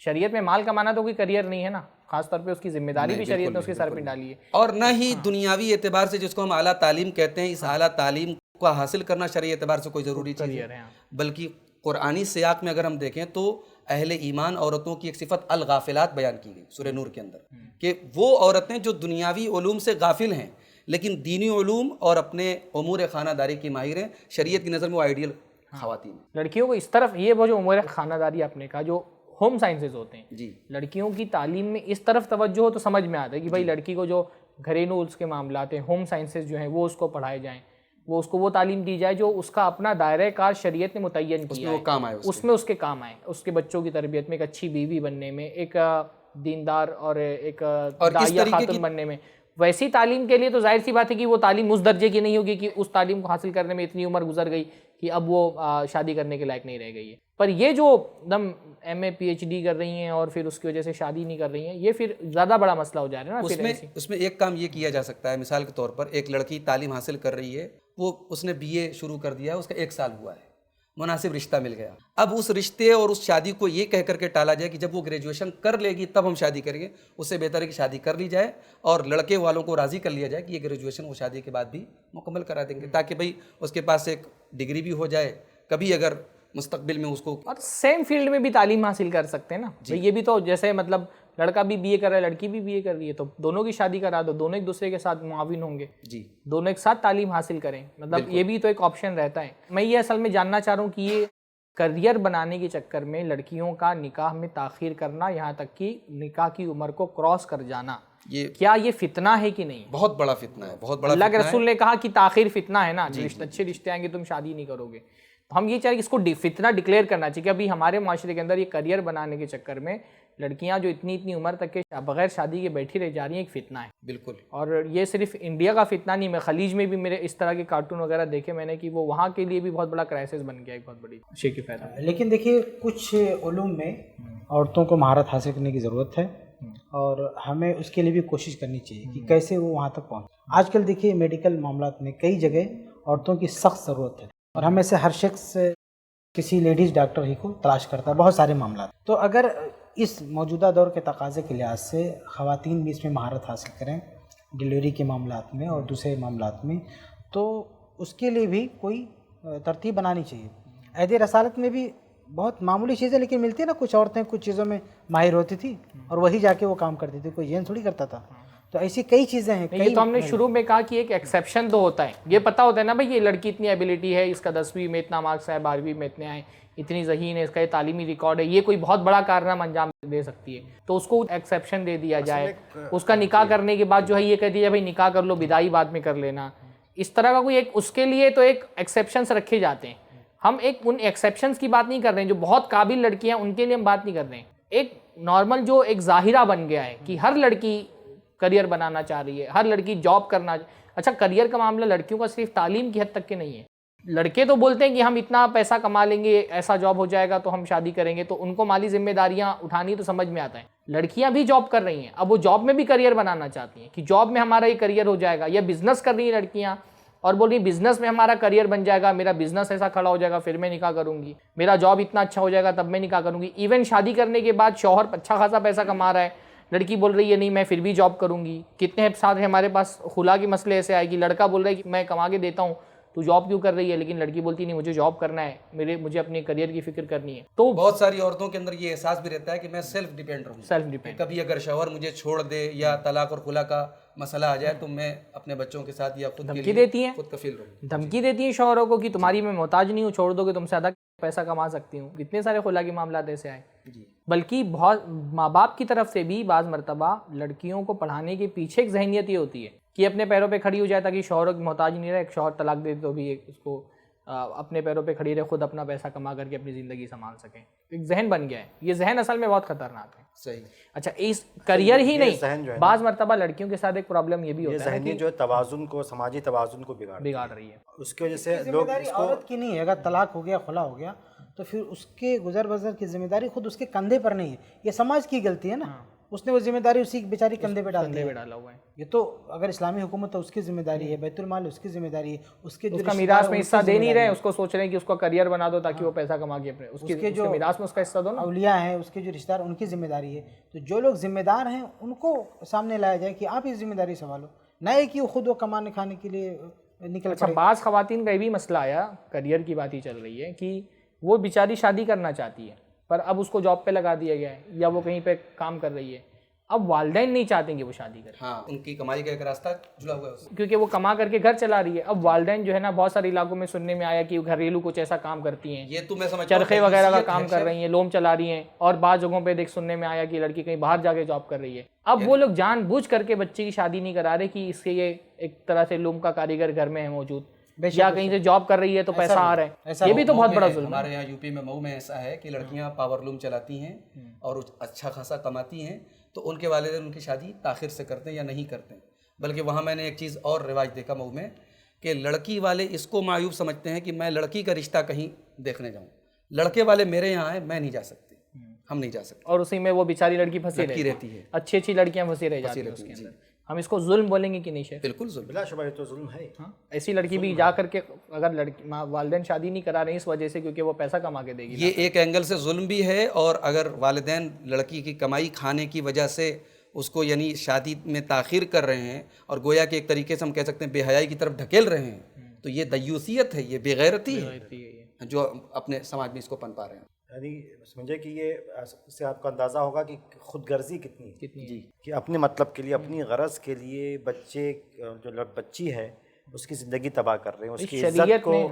شریعت میں مال کمانا تو کوئی کریئر نہیں ہے نا، خاص طور پہ اس کی ذمہ داری بھی شریعت نے اس کے سر پہ ڈالی ہے. اور نہ ہی دنیاوی اعتبار سے جس کو ہم اعلیٰ تعلیم کہتے ہیں، اس اعلیٰ تعلیم کو حاصل کرنا شرعی اعتبار سے کوئی ضروری چیز ہے، بلکہ قرآنی سیاق میں اگر ہم دیکھیں تو اہل ایمان عورتوں کی ایک صفت الغافلات بیان کی گئی سورہ نور کے اندر، کہ وہ عورتیں جو دنیاوی علوم سے غافل ہیں لیکن دینی علوم اور اپنے امور خانہ داری کی ماہر ہیں. شریعت کی نظر میں وہ آئیڈیل خواتین ہیں. لڑکیوں کو اس طرف یہ وہ جو امور خانہ داری آپ نے کہا جو ہوم سائنسز ہوتے ہیں، جی. لڑکیوں کی تعلیم میں اس طرف توجہ ہو تو سمجھ میں آتا ہے کہ بھائی لڑکی کو جو گھریلو اس کے معاملات ہیں، ہوم سائنسز جو ہیں وہ اس کو پڑھائے جائیں، وہ اس کو وہ تعلیم دی جائے جو اس کا اپنا دائرہ کار شریعت نے متعین کیا ہے، اس میں اس کے کام آئے، اس کے بچوں کی تربیت میں، ایک اچھی بیوی بننے میں، ایک دیندار اور ایک داعیہ خاتون بننے میں. ویسی تعلیم کے لیے تو ظاہر سی بات ہے کہ وہ تعلیم اس درجے کی نہیں ہوگی کہ اس تعلیم کو حاصل کرنے میں اتنی عمر گزر گئی کہ اب وہ شادی کرنے کے لائق نہیں رہ گئی ہے. پر یہ جو دم ایم اے PhD کر رہی ہیں اور پھر اس کی وجہ سے شادی نہیں کر رہی ہیں، یہ پھر زیادہ بڑا مسئلہ ہو جا رہا ہے نا. اس میں ایک کام یہ کیا جا سکتا ہے، مثال کے طور پر ایک لڑکی تعلیم حاصل کر رہی ہے، وہ اس نے BA شروع کر دیا ہے، اس کا 1 سال ہوا ہے، مناسب رشتہ مل گیا. اب اس رشتے اور اس شادی کو یہ کہہ کر کے ٹالا جائے کہ جب وہ گریجویشن کر لے گی تب ہم شادی کریں گے، اس سے بہتر ہے کہ شادی کر لی جائے اور لڑکے والوں کو راضی کر لیا جائے کہ یہ گریجویشن وہ شادی کے بعد بھی مکمل کرا دیں گے، تاکہ بھئی اس کے پاس ایک ڈگری بھی ہو جائے، کبھی اگر مستقبل میں اس کو اور سیم فیلڈ میں بھی تعلیم حاصل کر سکتے ہیں نا. یہ بھی تو جیسے مطلب لڑکا بھی BA کر رہا ہے، لڑکی بھی BA کر رہی ہے، تو دونوں کی شادی کرا دو، دونوں ایک دوسرے کے ساتھ معاون ہوں گے، جی دونوں ایک ساتھ تعلیم حاصل کریں. مطلب یہ بھی تو ایک آپشن رہتا ہے. میں یہ اصل میں جاننا چاہ رہا ہوں کہ یہ کریئر بنانے کے چکر میں لڑکیوں کا نکاح میں تاخیر کرنا، یہاں تک کہ نکاح کی عمر کو کراس کر جانا، کیا یہ فتنہ ہے کہ نہیں؟ بہت بڑا فتنہ ہے، بہت بڑا. اللہ کے رسول نے کہا کہ تاخیر فتنہ ہے نا، اچھے رشتے آئیں گے تم شادی نہیں کرو گے. ہم یہ چاہیں کہ اس کو فتنہ ڈکلیئر کرنا چاہیے کہ ابھی ہمارے معاشرے کے اندر یہ کریئر بنانے کے چکر میں لڑکیاں جو اتنی عمر تک کے بغیر شادی کے بیٹھی رہ جا رہی ہیں، ایک فتنہ ہے. بالکل. اور یہ صرف انڈیا کا فتنہ نہیں، میں خلیج میں بھی میرے اس طرح کے کارٹون وغیرہ دیکھے میں نے کہ وہ وہاں کے لیے بھی بہت بڑا کرائسس بن گیا، ایک بہت بڑی شے کی فائدہ. لیکن دیکھیے کچھ علوم میں عورتوں کو مہارت حاصل کرنے کی ضرورت ہے اور ہمیں اس کے لیے بھی کوشش کرنی چاہیے کہ کیسے وہ وہاں تک پہنچے. آج کل دیکھیے میڈیکل معاملات میں کئی جگہ عورتوں کی سخت ضرورت ہے اور ہمیں سے ہر شخص کسی لیڈیز ڈاکٹر ہی کو تلاش کرتا ہے بہت سارے معاملات. تو اگر اس موجودہ دور کے تقاضے کے لحاظ سے خواتین بھی اس میں مہارت حاصل کریں ڈلیوری کے معاملات میں اور دوسرے معاملات میں، تو اس کے لیے بھی کوئی ترتیب بنانی چاہیے. عہد رسالت میں بھی بہت معمولی چیزیں لیکن ملتی ہے نا، کچھ عورتیں کچھ چیزوں میں ماہر ہوتی تھی اور وہی جا کے وہ کام کرتی تھی، کوئی جین تھوڑی کرتا تھا. تو ایسی کئی چیزیں ہیں. یہ تو ہم نے شروع میں کہا کہ ایک ایکسیپشن تو ہوتا ہے, یہ پتہ ہوتا ہے نا بھائی یہ لڑکی اتنی ایبیلٹی ہے, اس کا 10ویں میں اتنا مارکس ہے, 12ویں میں اتنے آئے, اتنی ذہین ہے, اس کا یہ تعلیمی ریکارڈ ہے, یہ کوئی بہت بڑا کارنامہ انجام دے سکتی ہے, تو اس کو ایکسیپشن دے دیا جائے. اس کا نکاح کرنے کے بعد جو ہے یہ کہہ دیا بھائی نکاح کر لو, بدائی بعد میں کر لینا. اس طرح کا کوئی ایک اس کے لیے تو ایک ایکسیپشنس رکھے جاتے ہیں. ہم ایک ان ایکسیپشنس کی بات نہیں کر رہے ہیں, جو بہت قابل لڑکیاں ان کے لیے ہم بات نہیں کر رہے ہیں. ایک نارمل جو ایک ظاہرہ بن گیا ہے کہ ہر لڑکی کریئر بنانا چاہ رہی ہے, ہر لڑکی جاب کرنا. اچھا کریئر کا معاملہ لڑکیوں کا صرف تعلیم کی حد تک کے نہیں ہے. لڑکے تو بولتے ہیں کہ ہم اتنا پیسہ کما لیں گے, ایسا جاب ہو جائے گا تو ہم شادی کریں گے, تو ان کو مالی ذمہ داریاں اٹھانی تو سمجھ میں آتا ہے. لڑکیاں بھی جاب کر رہی ہیں, اب وہ جاب میں بھی کریئر بنانا چاہتی ہیں کہ جاب میں ہمارا یہ کریئر ہو جائے گا, یا بزنس کر رہی ہیں لڑکیاں اور بول رہی ہیں بزنس میں ہمارا کریئر بن جائے گا, میرا بزنس ایسا کھڑا ہو جائے گا پھر میں نکاح کروں گی, میرا جاب اتنا اچھا ہو جائے گا تب میں نکاح کروں گی. ایون شادی کرنے کے بعد شوہر اچھا خاصا پیسہ کما رہا ہے, لڑکی بول رہی ہے نہیں میں پھر بھی جاب کروں گی. کتنے ساتھ ہمارے پاس خلا کے مسئلے ایسے آئے کہ لڑکا بول رہا ہے کہ میں کما کے دیتا ہوں تو جاب کیوں کر رہی ہے, لیکن لڑکی بولتی نہیں مجھے جاب کرنا ہے, مجھے اپنے کریئر کی فکر کرنی ہے. تو بہت ساری عورتوں کے اندر یہ احساس بھی رہتا ہے کہ میں سیلف ڈیپینڈ رہوں, سیلف ڈیپینڈ. کبھی اگر شوہر مجھے چھوڑ دے یا طلاق اور خلا کا مسئلہ آ جائے تو میں اپنے بچوں کے ساتھ یا خود کے دھمکی لیے دیتی ہیں, خود کفیل رہوں. دھمکی دیتی ہیں شوہروں کو کہ تمہاری میں محتاج نہیں ہوں, چھوڑ دو گے تم سے زیادہ پیسہ کما سکتی ہوں. کتنے سارے خلا کے معاملات ایسے آئے. بلکہ بہت ماں باپ کی طرف سے بھی بعض مرتبہ لڑکیوں کو پڑھانے کے پیچھے ایک ذہنیت یہ ہوتی ہے کہ اپنے پیروں پہ کھڑی ہو جائے تاکہ شوہروں کی محتاج نہیں رہے. ایک شوہر طلاق دے تو بھی اس کو اپنے پیروں پہ کھڑی رہے, خود اپنا پیسہ کما کر کے اپنی زندگی سنبھال سکیں. ایک ذہن بن گیا ہے, یہ ذہن اصل میں بہت خطرناک ہے. صحیح. اچھا اس کریئر ہی ذہن نہیں, جو ہے بعض مرتبہ لڑکیوں کے ساتھ ایک پرابلم یہ بھی یہ ہوتا ہے ذہنی جو ہے توازن کو, سماجی توازن کو بگاڑ رہی ہے. اس کی وجہ سے ذمہ لوگ داری عورت کی نہیں ہے. اگر طلاق ہو گیا, خلا ہو گیا, تو پھر اس کے گزر بسر کی ذمہ داری خود اس کے کندھے پر نہیں ہے, یہ سماج کی غلطی ہے نا. اس نے وہ ذمہ داری اسی بیچاری کندھے پہ ڈال دی, ڈالا ہوا ہے. یہ تو اگر اسلامی حکومت ہے اس کی ذمہ داری ہے, بیت المال اس کی ذمہ داری ہے, اس کے اس کا میراث میں حصہ دے نہیں رہے, اس کو سوچ رہے ہیں کہ اس کو کریئر بنا دو تاکہ وہ پیسہ کما کے اپنے اس کے جو میراث میں اس کا حصہ دو نا. اولیاء ہیں, اس کے جو رشتہ دار, ان کی ذمہ داری ہے. تو جو لوگ ذمہ دار ہیں ان کو سامنے لایا جائے کہ آپ یہ ذمہ داری سنبھالو, نہ ہے کہ خود وہ کمانے کھانے کے لیے نکل اچھا پڑے. بعض خواتین کا یہ بھی مسئلہ آیا, کریئر کی بات ہی چل رہی ہے, کہ وہ بیچاری شادی کرنا چاہتی ہے پر اب اس کو جاب پہ لگا دیا گیا ہے یا وہ کہیں پہ کام کر رہی ہے. اب والدین نہیں چاہتے کہ وہ شادی کرے, ہاں ان کی کمائی کا ایک راستہ جڑا ہوا ہے اس سے. کیونکہ وہ کما کر کے گھر چلا رہی ہے. اب والدین جو ہے نا بہت سارے علاقوں میں سننے میں آیا کہ وہ گھریلو کچھ ایسا کام کرتی ہیں, یہ تو میں سمجھتا ہوں چرخے وغیرہ کا کام کر رہی ہیں, لوم چلا رہی ہیں, اور بعض جگہوں پہ دیکھ سننے میں آیا کہ لڑکی کہیں باہر جا کے جاب کر رہی ہے. اب وہ لوگ جان بوجھ کر کے بچے کی شادی نہیں کرا رہے کہ اس کے یہ ایک طرح سے لوم کا کاریگر گھر میں ہے موجود, یا کہیں سے جاب کر رہی ہے تو پیسہ آ رہا ہے. یہ بھی تو بہت بڑا ظلم ہے. ہمارے یہاں یو پی میں مئو میں ایسا ہے کہ لڑکیاں پاور لوم چلاتی ہیں اور اچھا خاصا کماتی ہیں, تو ان کے والدین ان کی شادی تاخیر سے کرتے ہیں یا نہیں کرتے ہیں. بلکہ وہاں میں نے ایک چیز اور رواج دیکھا مئو میں, کہ لڑکی والے اس کو معیوب سمجھتے ہیں کہ میں لڑکی کا رشتہ کہیں دیکھنے جاؤں, لڑکے والے میرے یہاں ہیں, میں نہیں جا سکتی, ہم نہیں جا سکتے. اور اسی میں وہ بیچاری لڑکی پھنسی رہتی ہے, اچھی اچھی لڑکیاں پھنسی رہ جاتی ہیں اس کے اندر. ہم اس کو ظلم بولیں گے کہ نہیں شیخ؟ بالکل ظلم. بلا شبہ یہ تو ظلم ہے. ایسی لڑکی بھی جا کر کے اگر لڑکی والدین شادی نہیں کرا رہے اس وجہ سے کیونکہ وہ پیسہ کما کے دے گی, یہ ایک اینگل سے ظلم بھی ہے. اور اگر والدین لڑکی کی کمائی کھانے کی وجہ سے اس کو یعنی شادی میں تاخیر کر رہے ہیں اور گویا کہ ایک طریقے سے ہم کہہ سکتے ہیں بے حیائی کی طرف ڈھکیل رہے ہیں, تو یہ دیوسیت ہے, یہ بے غیرتی ہے جو اپنے سماج میں اس کو پنپا رہے ہیں. یعنی سمجھے کہ یہ اس سے آپ کو اندازہ ہوگا کہ خود غرضی کتنی ہے. جی کہ اپنے مطلب کے لیے, اپنی غرض کے لیے بچے جو بچی ہے اس کی زندگی تباہ کر رہے ہیں, اس کی عزت کو,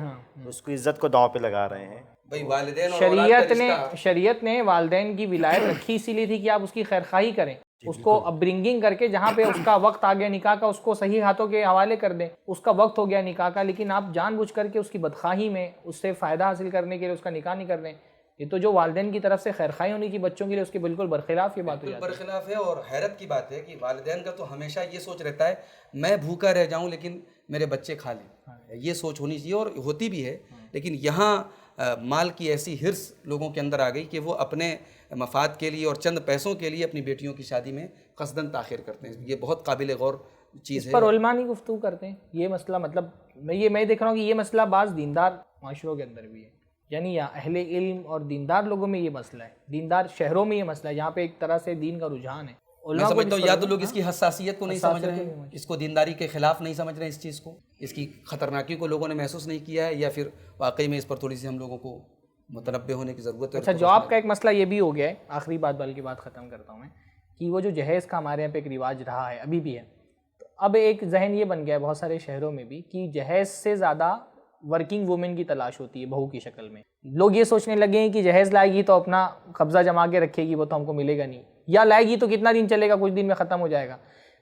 اس کی عزت کو داؤں پہ لگا رہے ہیں. بھائی والدین اور شریعت نے والدین کی ولایت رکھی اسی لیے تھی کہ آپ اس کی خیرخواہی کریں, اس کو اپ برنگنگ کر کے جہاں پہ اس کا وقت آ گیا نکاح کا اس کو صحیح ہاتھوں کے حوالے کر دیں, اس کا وقت ہو گیا نکاح کا, لیکن آپ جان بوجھ کر کے اس کی بدخواہی میں اس سے فائدہ حاصل کرنے کے لیے اس کا نکاح نہیں کر دیں. یہ تو جو والدین کی طرف سے خیرخواہی ہونی کی بچوں کے لیے اس کے بالکل برخلاف یہ بات ہو جاتی ہے. برخلاف ہے. اور حیرت کی بات ہے کہ والدین کا تو ہمیشہ یہ سوچ رہتا ہے میں بھوکا رہ جاؤں لیکن میرے بچے کھا لیں, یہ سوچ ہونی چاہیے اور ہوتی بھی ہے. لیکن یہاں مال کی ایسی حرص لوگوں کے اندر آ گئی کہ وہ اپنے مفاد کے لیے اور چند پیسوں کے لیے اپنی بیٹیوں کی شادی میں قصداً تاخیر کرتے ہیں. یہ بہت قابل غور چیز ہے. پر علماء نہیں گفتگو کرتے ہیں یہ مسئلہ, مطلب میں دیکھ رہا ہوں کہ یہ مسئلہ بعض دیندار معاشروں کے اندر بھی ہے, یعنی اہل علم اور دیندار لوگوں میں یہ مسئلہ ہے, دیندار شہروں میں یہ مسئلہ ہے جہاں پہ ایک طرح سے دین کا رجحان ہے. میں سمجھتا ہوں یا تو لوگ اس کی حساسیت کو نہیں سمجھ رہے ہیں, اس کو دینداری کے خلاف نہیں سمجھ رہے ہیں, اس چیز کو, اس کی خطرناکی کو لوگوں نے محسوس نہیں کیا ہے, یا پھر واقعی میں اس پر تھوڑی سی ہم لوگوں کو متنبع ہونے کی ضرورت ہے. اچھا جاب کا ایک مسئلہ یہ بھی ہو گیا ہے, آخری بات بلکہ بات ختم کرتا ہوں میں, کہ وہ جو جہیز کا ہمارے یہاں پہ ایک رواج رہا ہے ابھی بھی ہے، تو اب ایک ذہن یہ بن گیا ہے بہت سارے شہروں میں بھی کہ جہیز سے زیادہ ورکنگ وومن کی تلاش ہوتی ہے بہو کی شکل میں. لوگ یہ سوچنے لگے ہیں کہ جہیز لائے گی تو اپنا قبضہ جما کے رکھے گی، وہ تو ہم کو ملے گا نہیں، یا لائے گی تو کتنا دن چلے گا، کچھ دن میں ختم ہو جائے گا.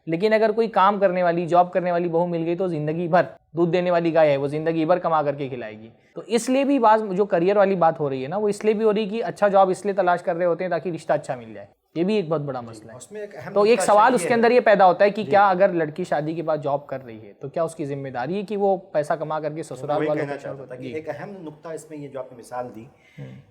لیکن اگر کوئی کام کرنے والی، جاب کرنے والی بہو مل گئی تو زندگی بھر، دودھ دینے والی گائے ہے وہ زندگی بھر کما کر کے کھلائے گی. تو اس لیے بھی بعض جو کریئر والی بات ہو رہی ہے نا، وہ اس لیے بھی ہو رہی ہے کہ اچھا جاب اس لیے تلاش کر رہے ہوتے ہیں تاکہ رشتہ اچھا مل جائے. یہ بھی ایک بہت بڑا مسئلہ ہے. تو ایک سوال اس کے اندر یہ پیدا ہوتا ہے کہ کیا اگر لڑکی شادی کے بعد جاب کر رہی ہے تو کیا اس کی ذمہ داری ہے کہ وہ پیسہ کما کر کے سسرال والوں کو چاہتا تھا کہ ایک اہم نقطہ اس میں یہ جو آپ نے مثال دی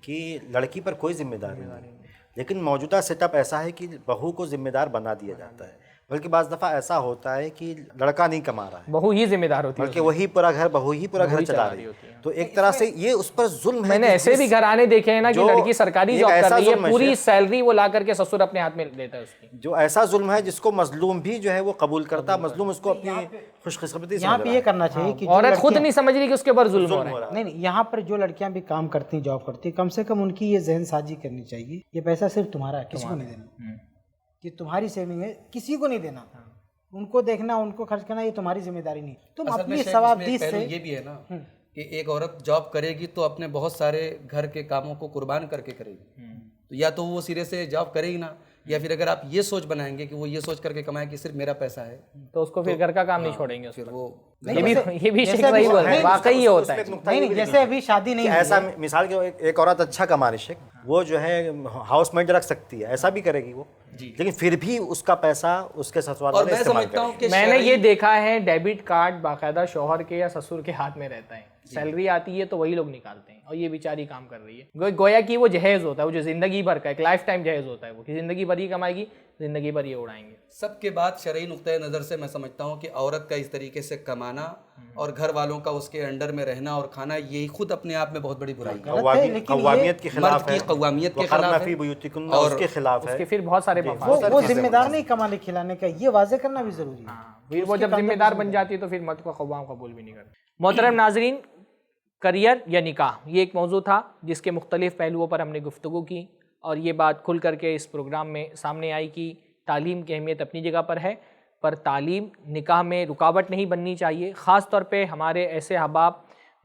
کہ لڑکی پر کوئی ذمہ داری نہیں، لیکن موجودہ سیٹ اپ ایسا ہے کہ بہو کو ذمہ دار بنا دیا جاتا ہے. بلکہ بعض دفعہ ایسا ہوتا ہے کہ لڑکا نہیں کما رہا ہے، بہو ہی ذمہ دار ہوتی ہے، بلکہ وہی پورا گھر، بہو ہی پورا گھر چلا رہی ہے. تو ایک طرح سے یہ اس پر ظلم ہے. میں نے ایسے بھی گھرانے دیکھے ہیں نا کہ لڑکی سرکاری جاب کر رہی ہے، پوری سیلری وہ لا کر کے سسر اپنے ہاتھ میں دیتا ہے اس کی. جو ایسا ظلم ہے جس کو مظلوم بھی جو ہے وہ قبول کرتا ہے، مظلوم اس کو اپنی خوش قسمتی یہاں پہ یہ کرنا چاہیے کہ عورت خود نہیں سمجھ رہی کہ اس کے اوپر ظلم ہو رہا ہے. نہیں، یہاں پر جو لڑکیاں بھی کام کرتی ہیں، جاب کرتی ہیں، کم سے کم ان کی یہ ذہن سازی کرنی چاہیے یہ پیسہ صرف تمہارا ہے، کسی کو نہیں دینا، کہ تمہاری سیونگ ہے، کسی کو نہیں دینا. ان کو دیکھنا، ان کو خرچ کرنا، یہ تمہاری ذمہ داری نہیں. تم اپنی ثوابدید سے. یہ بھی ہے نا کہ ایک عورت جاب کرے گی تو اپنے بہت سارے گھر کے کاموں کو قربان کر کے کرے گی. تو یا تو وہ سرے سے جاب کرے گی نا، یا پھر اگر آپ یہ سوچ بنائیں گے کہ وہ یہ سوچ کر کے کمائے کہ صرف میرا پیسہ ہے، تو اس کو پھر گھر کا کام نہیں چھوڑیں گے. پھر وہ یہ بھی شیخ صحیح بول رہے ہیں، واقعی یہ ہوتا ہے. نہیں، جیسے ابھی شادی نہیں ایسا مثال کے ایک عورت اچھا کما رہی ہے، وہ جو ہے ہاؤس میڈ رکھ سکتی ہے، ایسا بھی کرے گی وہ، لیکن پھر بھی اس کا پیسہ اس کے سسرال والے استعمال کریں. میں نے یہ دیکھا ہے ڈیبٹ کارڈ باقاعدہ شوہر کے یا سسر کے ہاتھ میں رہتا ہے، سیلری آتی ہے تو وہی لوگ نکالتے ہیں، اور یہ بیچاری کام کر رہی ہے. گویا کہ وہ جہیز ہوتا ہے، وہ جو زندگی بھر کا ایک لائف ٹائم جہیز ہوتا ہے، وہ کہ زندگی بھر ہی کمائے گی، زندگی بھر یہ اڑائیں گے. سب کے بعد شرعی نقطۂ نظر سے میں سمجھتا ہوں کہ عورت کا اس طریقے سے کمانا اور گھر والوں کا اس کے انڈر میں رہنا اور کھانا، یہی خود اپنے آپ میں بہت بڑی برائی ہے. قوامیت کے خلاف ہے، قوامیت کے خلاف ہے، اور اس کے خلاف ہے. پھر بہت سارے وہ ذمہ دار نہیں کمانے کھلانے کا، یہ واضح کرنا بھی ضروری ہے. پھر وہ جب ذمہ دار بن جاتی ہے تو پھر مرد کو قوام قبول بھی نہیں کرتے. محترم ناظرین، کریئر یا نکاح، یہ ایک موضوع تھا جس کے مختلف پہلوؤں پر ہم نے گفتگو کی، اور یہ بات کھل کر کے اس پروگرام میں سامنے آئی کہ تعلیم کی اہمیت اپنی جگہ پر ہے، پر تعلیم نکاح میں رکاوٹ نہیں بننی چاہیے. خاص طور پہ ہمارے ایسے احباب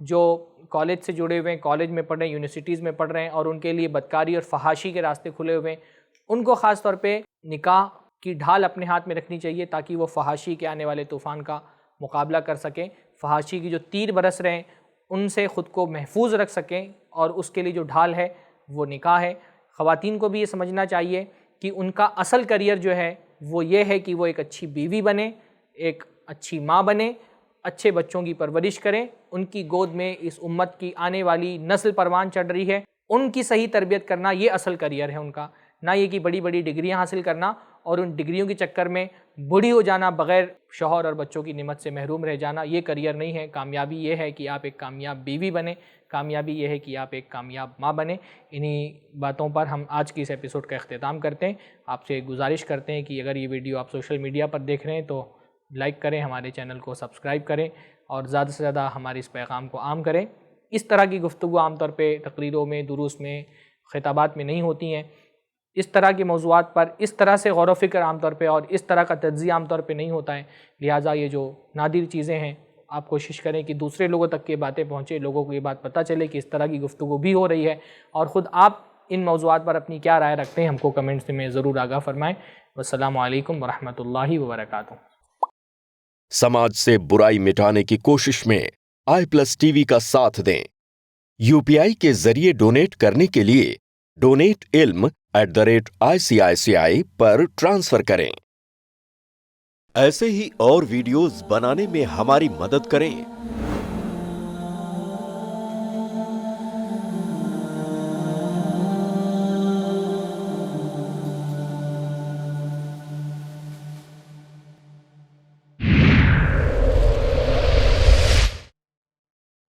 جو کالج سے جڑے ہوئے ہیں، کالج میں پڑھ رہے ہیں، یونیورسٹیز میں پڑھ رہے ہیں، اور ان کے لیے بدکاری اور فحاشی کے راستے کھلے ہوئے ہیں، ان کو خاص طور پہ نکاح کی ڈھال اپنے ہاتھ میں رکھنی چاہیے تاکہ وہ فحاشی کے آنے والے طوفان کا مقابلہ کر سکیں، فحاشی کی جو تیر برس رہے ہیں ان سے خود کو محفوظ رکھ سکیں، اور اس کے لیے جو ڈھال ہے وہ نکاح ہے. خواتین کو بھی یہ سمجھنا چاہیے کہ ان کا اصل کریئر جو ہے وہ یہ ہے کہ وہ ایک اچھی بیوی بنے، ایک اچھی ماں بنے، اچھے بچوں کی پرورش کریں. ان کی گود میں اس امت کی آنے والی نسل پروان چڑھ رہی ہے، ان کی صحیح تربیت کرنا یہ اصل کریئر ہے ان کا، نہ یہ کہ بڑی بڑی ڈگریاں حاصل کرنا اور ان ڈگریوں کے چکر میں بوڑھی ہو جانا، بغیر شوہر اور بچوں کی نعمت سے محروم رہ جانا. یہ کریئر نہیں ہے. کامیابی یہ ہے کہ آپ ایک کامیاب بیوی بنیں، کامیابی یہ ہے کہ آپ ایک کامیاب ماں بنیں. انہی باتوں پر ہم آج کی اس ایپیسوڈ کا اختتام کرتے ہیں. آپ سے گزارش کرتے ہیں کہ اگر یہ ویڈیو آپ سوشل میڈیا پر دیکھ رہے ہیں تو لائک کریں، ہمارے چینل کو سبسکرائب کریں، اور زیادہ سے زیادہ ہمارے اس پیغام کو عام کریں. اس طرح کی گفتگو عام طور پہ تقریروں میں، دروس میں، خطابات میں نہیں ہوتی ہیں. اس طرح کے موضوعات پر اس طرح سے غور و فکر عام طور پہ اور اس طرح کا تجزیہ عام طور پہ نہیں ہوتا ہے. لہٰذا یہ جو نادر چیزیں ہیں آپ کوشش کریں کہ دوسرے لوگوں تک یہ باتیں پہنچے، لوگوں کو یہ بات پتہ چلے کہ اس طرح کی گفتگو بھی ہو رہی ہے. اور خود آپ ان موضوعات پر اپنی کیا رائے رکھتے ہیں ہم کو کمنٹس میں ضرور آگاہ فرمائیں. والسلام علیکم ورحمۃ اللہ وبرکاتہ. سماج سے برائی مٹانے کی کوشش میں i+TV کا ساتھ دیں. UPI کے ذریعے ڈونیٹ کرنے کے لیے donate@ICICI پر ٹرانسفر کریں. ایسے ہی اور ویڈیوز بنانے میں ہماری مدد کریں.